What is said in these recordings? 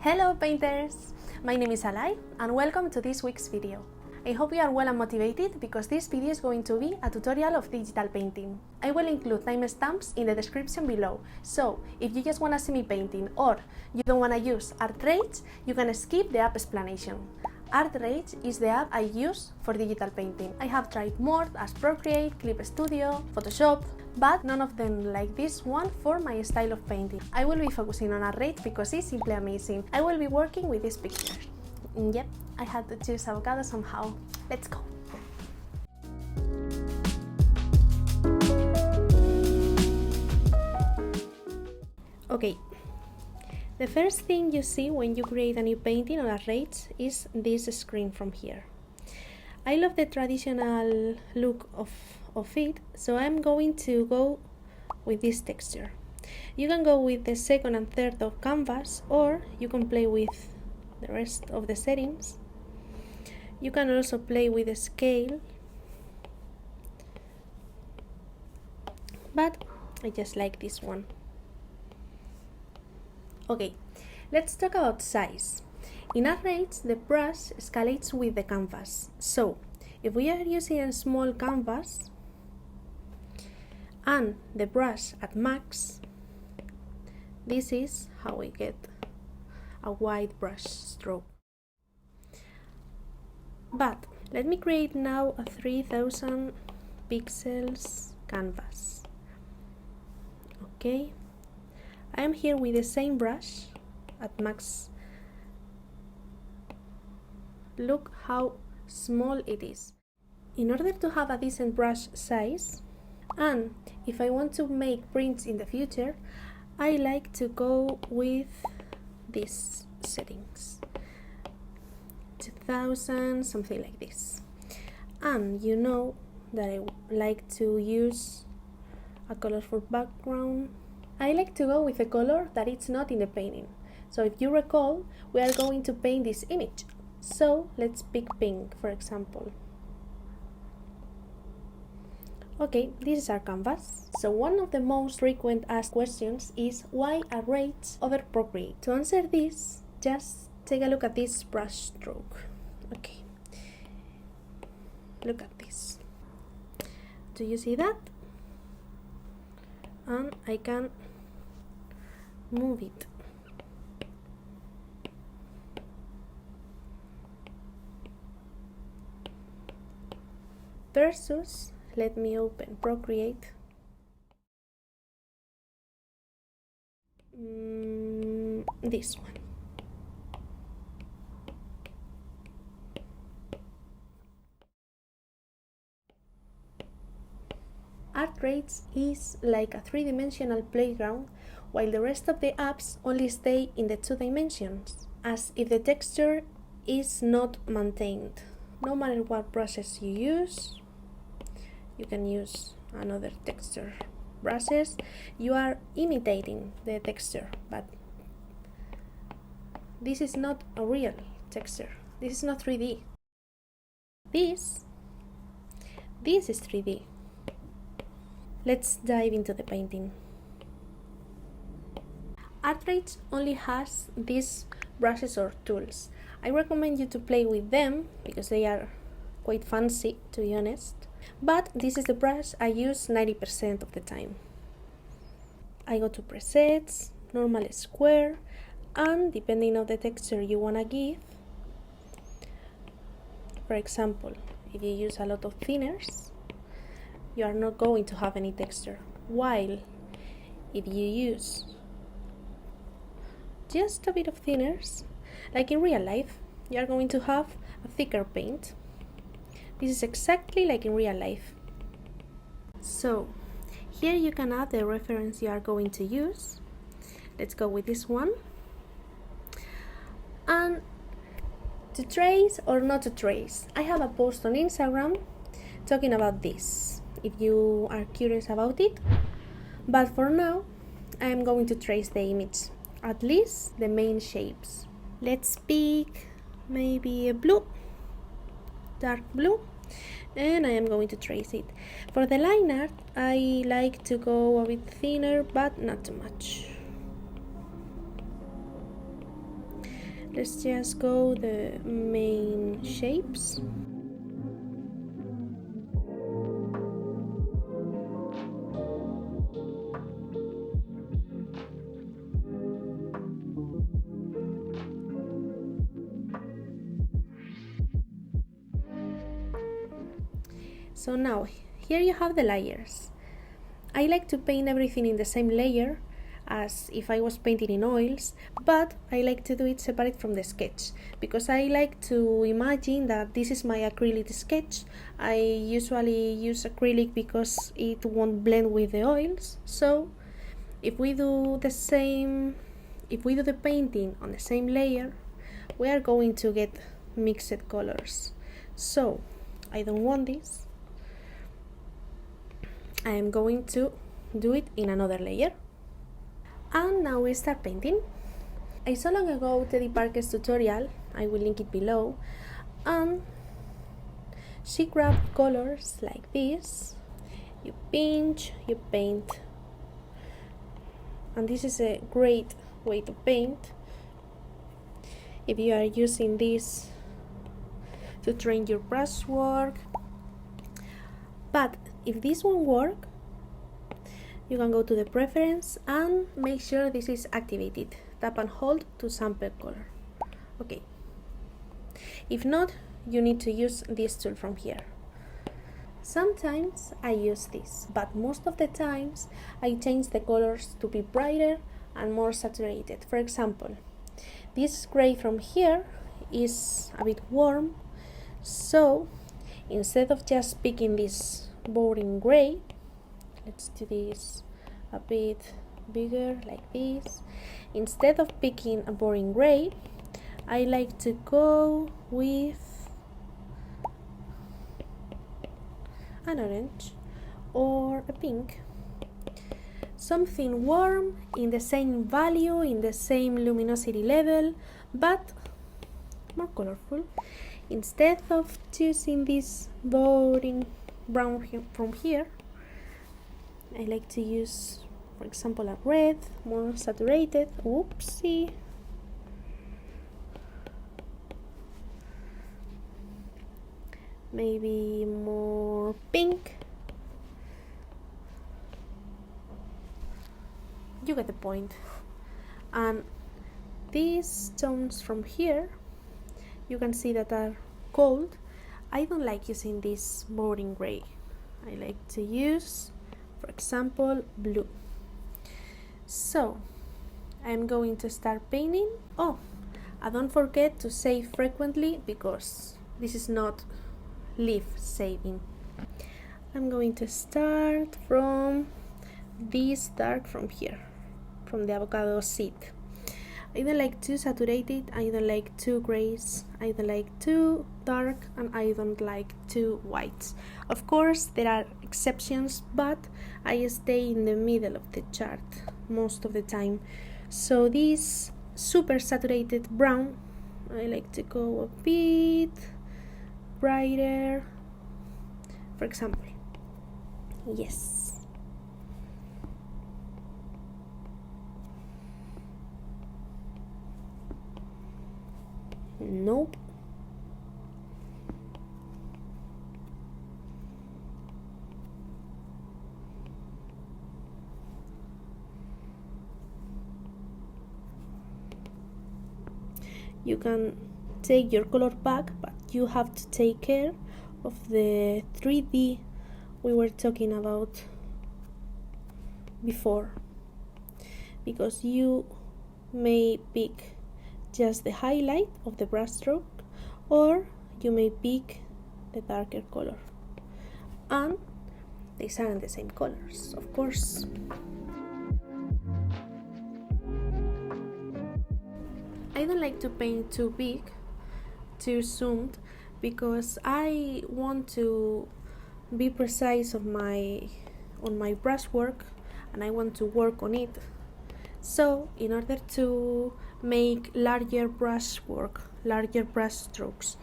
Hello painters! My name is Alai and welcome to this week's video. I hope you are well and motivated because this video is going to be a tutorial of digital painting. I will include timestamps in the description below, so if you just want to see me painting or you don't want to use ArtRage, you can skip the app explanation. ArtRage is the app I use for digital painting. I have tried more as Procreate, Clip Studio, Photoshop, but none of them like this one for my style of painting. I will be focusing on ArtRage because it's simply amazing. I will be working with this picture. Yep, I had to choose avocado somehow. Let's go! Okay. The first thing you see when you create a new painting on ArtRage is this screen from here. I love the traditional look of it, so I'm going to go with this texture. You can go with the second and third of canvas, or you can play with the rest of the settings. You can also play with the scale, but I just like this one. Okay, let's talk about size. In ArtRage, the brush escalates with the canvas. So, if we are using a small canvas and the brush at max, this is how we get a wide brush stroke. But let me create now a 3000 pixels canvas. Okay. I am here with the same brush at max. Look how small it is. In order to have a decent brush size, and if I want to make prints in the future, I like to go with these settings. 2000, something like this. And you know that I like to use a colorful background. I like to go with a color that it's not in the painting. So if you recall, we are going to paint this image. So let's pick pink, for example. Okay, this is our canvas. So one of the most frequent asked questions is why ArtRage over Procreate? To answer this, just take a look at this brush stroke. Okay, look at this. Do you see that? And I can move it. Versus, let me open Procreate. This one. ArtRage is like a three-dimensional playground, while the rest of the apps only stay in the 2 dimensions, as if the texture is not maintained. No matter what brushes you use, you can use another texture brushes, you are imitating the texture, but this is not a real texture. This is not 3D. This is 3D. Let's dive into the painting. ArtRage only has these brushes or tools. I recommend you to play with them because they are quite fancy, to be honest. But this is the brush I use 90% of the time. I go to presets, normal square, and depending on the texture you want to give. For example, if you use a lot of thinners, you are not going to have any texture, while if you use just a bit of thinners, like in real life, you are going to have a thicker paint. This is exactly like in real life. So here you can add the reference you are going to use. Let's go with this one. And to trace or not to trace, I have a post on Instagram talking about this, if you are curious about it. But for now, I am going to trace the image, at least the main shapes. Let's pick maybe a blue, dark blue, and I am going to trace it. For the line art, I like to go a bit thinner, but not too much. Let's just go the main shapes. So now, here you have the layers. I like to paint everything in the same layer as if I was painting in oils, but I like to do it separate from the sketch because I like to imagine that this is my acrylic sketch. I usually use acrylic because it won't blend with the oils. So if we do the painting on the same layer, we are going to get mixed colors. So I don't want this. I am going to do it in another layer. And now we start painting. I saw long ago Teddy Parker's tutorial, I will link it below, and she grabbed colors like this. You pinch, you paint. And this is a great way to paint if you are using this to train your brushwork. But if this won't work, you can go to the preference and make sure this is activated. Tap and hold to sample color. Okay. If not, you need to use this tool from here. Sometimes I use this, but most of the times I change the colors to be brighter and more saturated. For example, this gray from here is a bit warm, so instead of just picking this boring gray, let's do this a bit bigger like this. Instead of picking a boring gray, I like to go with an orange or a pink. Something warm, in the same value, in the same luminosity level, but more colorful. Instead of choosing this boring brown from here, I like to use, for example, a red, more saturated. Oopsie. Maybe more pink. You get the point. And these tones from here, you can see that are cold. I don't like using this boring gray. I like to use, for example, blue. So I'm going to start painting. Oh, and don't forget to save frequently because this is not leaf saving. I'm going to start from this dark from here, from the avocado seed. I don't like too saturated, I don't like too grays, I don't like too dark, and I don't like too white. Of course, there are exceptions, but I stay in the middle of the chart most of the time. So this super saturated brown, I like to go a bit brighter. For example, yes. Nope. You can take your color back, but you have to take care of the 3D we were talking about before, because you may pick just the highlight of the brush stroke, or you may pick the darker color, and these aren't the same colors, of course. I don't like to paint too big, too zoomed, because I want to be precise on my brushwork, and I want to work on it. So in order to make larger brushwork, larger brush strokes,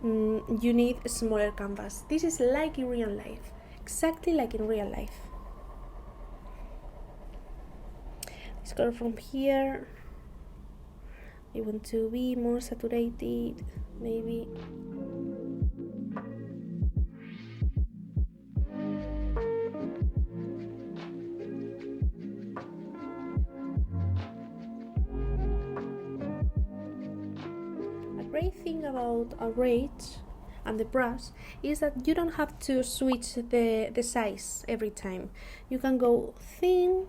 you need a smaller canvas. This is like in real life, exactly like in real life. This color from here, I want to be more saturated, maybe. A great thing about ArtRage and the brush is that you don't have to switch the size every time. You can go thin,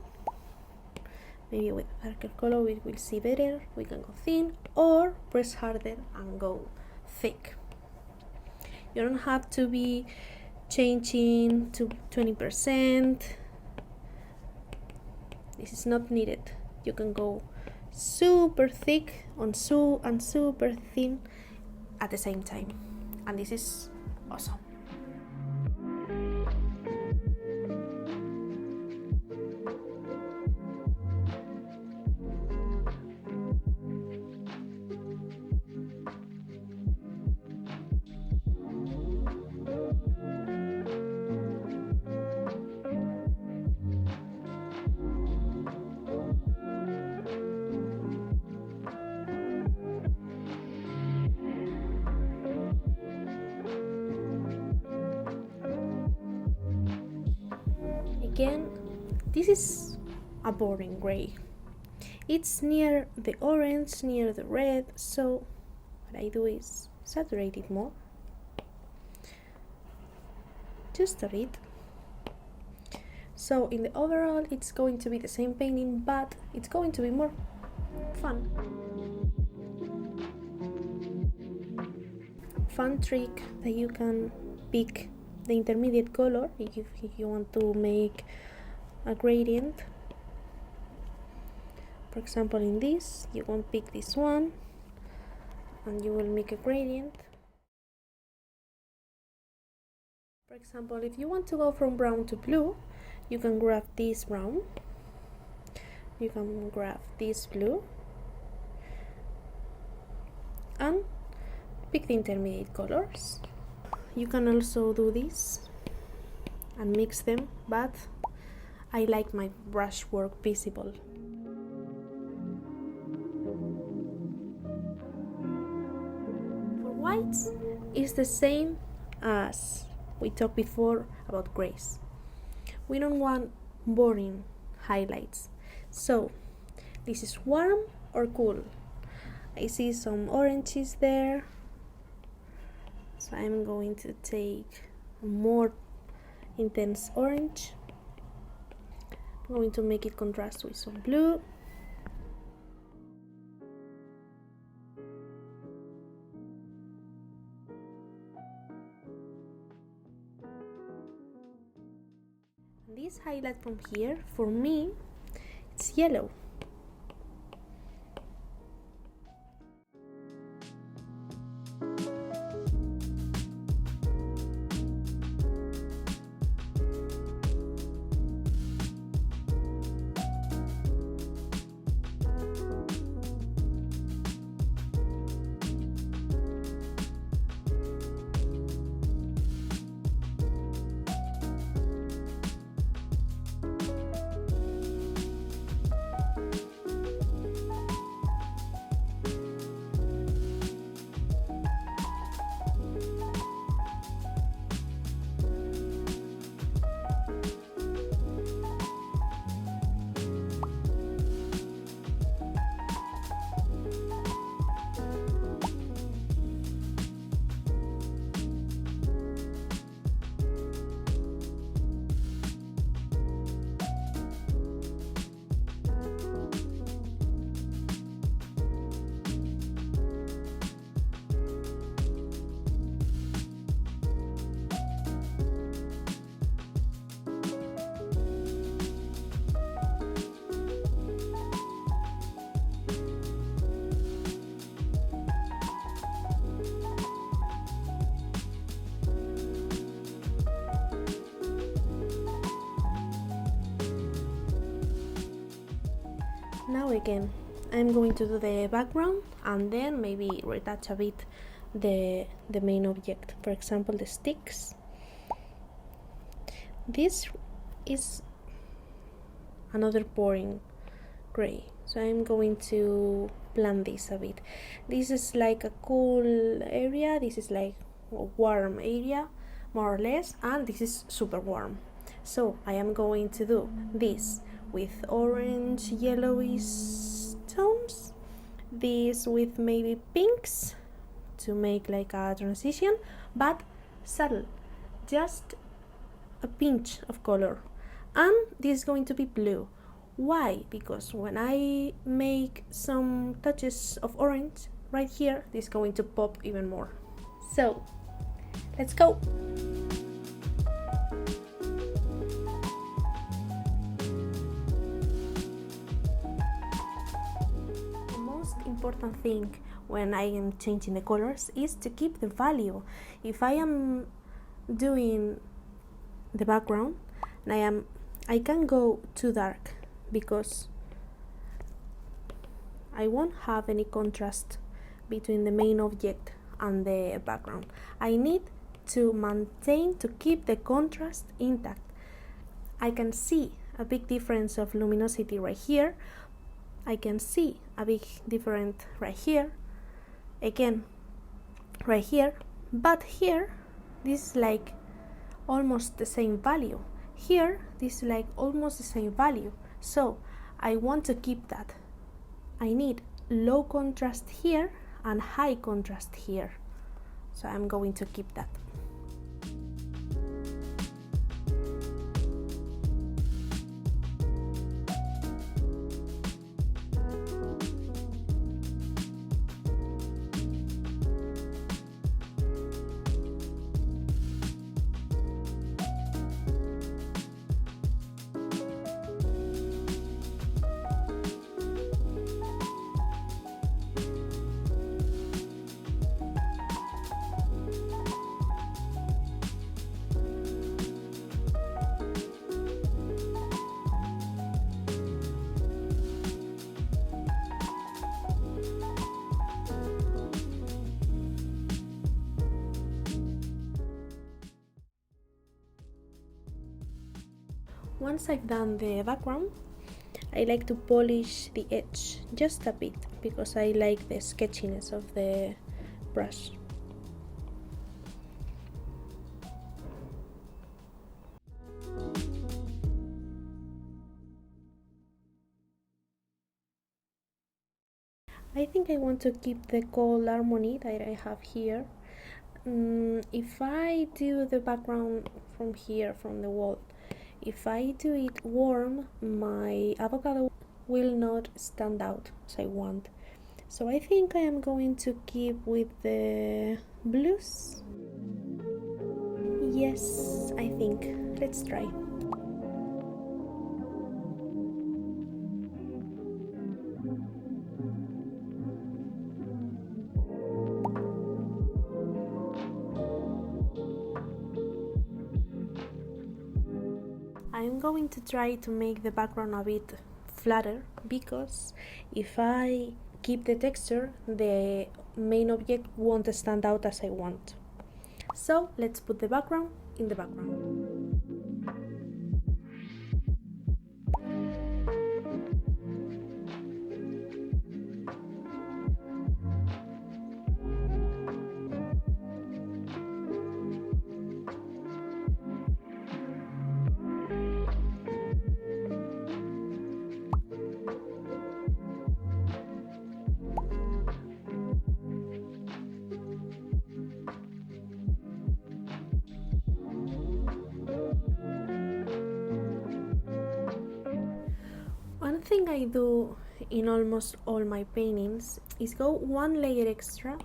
maybe with darker color we will see better. We can go thin or press harder and go thick. You don't have to be changing to 20%. This is not needed. You can go super thick and super thin at the same time, and this is awesome. Again, this is a boring gray. It's near the orange, near the red, so what I do is saturate it more, just a bit. So in the overall it's going to be the same painting, but it's going to be more fun. Fun trick that you can pick the intermediate color if you want to make a gradient. For example, in this you can pick this one and you will make a gradient. For example, if you want to go from brown to blue, you can grab this brown, you can grab this blue and pick the intermediate colors. You can also do this and mix them, but I like my brush work visible. For whites, it's the same as we talked before about grays. We don't want boring highlights, so this is warm or cool. I see some oranges there, so I'm going to take a more intense orange. I'm going to make it contrast with some blue. This highlight from here, for me, it's yellow. Now again, I'm going to do the background and then maybe retouch a bit the main object. For example, the sticks. This is another boring gray, so I'm going to blend this a bit. This is like a cool area, this is like a warm area, more or less, and this is super warm. So I am going to do this with orange, yellowish tones, this with maybe pinks to make like a transition, but subtle, just a pinch of color. And this is going to be blue. Why? Because when I make some touches of orange right here, this is going to pop even more. So let's go. The most important thing when I am changing the colors is to keep the value. If I am doing the background and I can go too dark, because I won't have any contrast between the main object and the background. I need to keep the contrast intact. I can see a big difference of luminosity right here. I can see a big difference right here, again right here, but here this is like almost the same value. Here this is like almost the same value. So I want to keep that. I need low contrast here and high contrast here. So I'm going to keep that. Once I've done the background, I like to polish the edge just a bit because I like the sketchiness of the brush. I think I want to keep the cold harmony that I have here. If I do the background from here, from the wall, if I do it warm, my avocado will not stand out as I want. So I think I am going to keep with the blues. Yes, I think. Let's try. I'm going to try to make the background a bit flatter, because if I keep the texture, the main object won't stand out as I want. So let's put the background in the background. One thing I do in almost all my paintings is go one layer extra. Of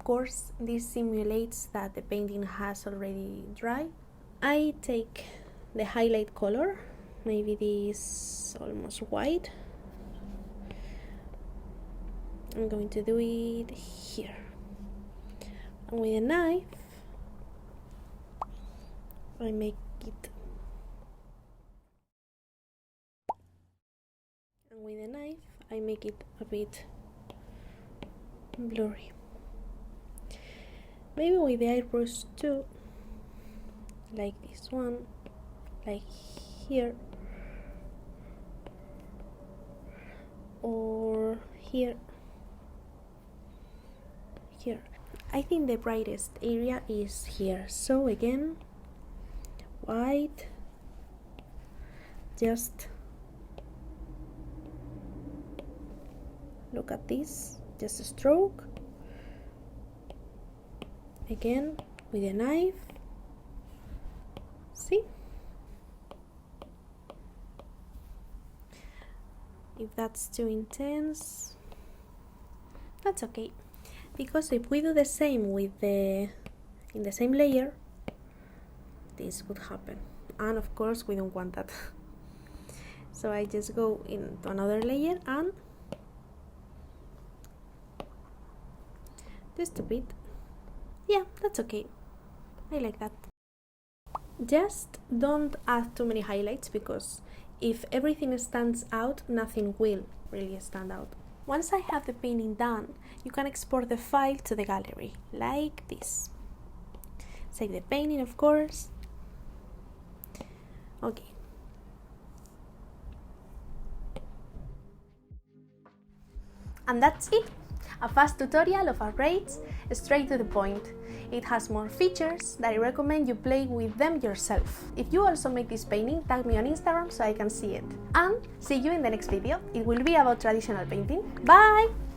course, this simulates that the painting has already dried. I take the highlight color, maybe this almost white. I'm going to do it here. And with a knife, I make it. And with a knife, I make it a bit blurry. Maybe with the eyebrows too, like this one, like here. or here. I think the brightest area is here, so again white, just look at this, just a stroke, again with a knife, see? If that's too intense, that's okay, because if we do the same with in the same layer, this would happen, and of course we don't want that. So I just go into another layer and just a bit. Yeah, that's okay, I like that. Just don't add too many highlights, because if everything stands out, nothing will really stand out. Once I have the painting done, you can export the file to the gallery, like this. Save the painting, of course. Okay. And that's it! A fast tutorial of ArtRage, straight to the point. It has more features that I recommend you play with them yourself. If you also make this painting, tag me on Instagram so I can see it. And see you in the next video. It will be about traditional painting. Bye!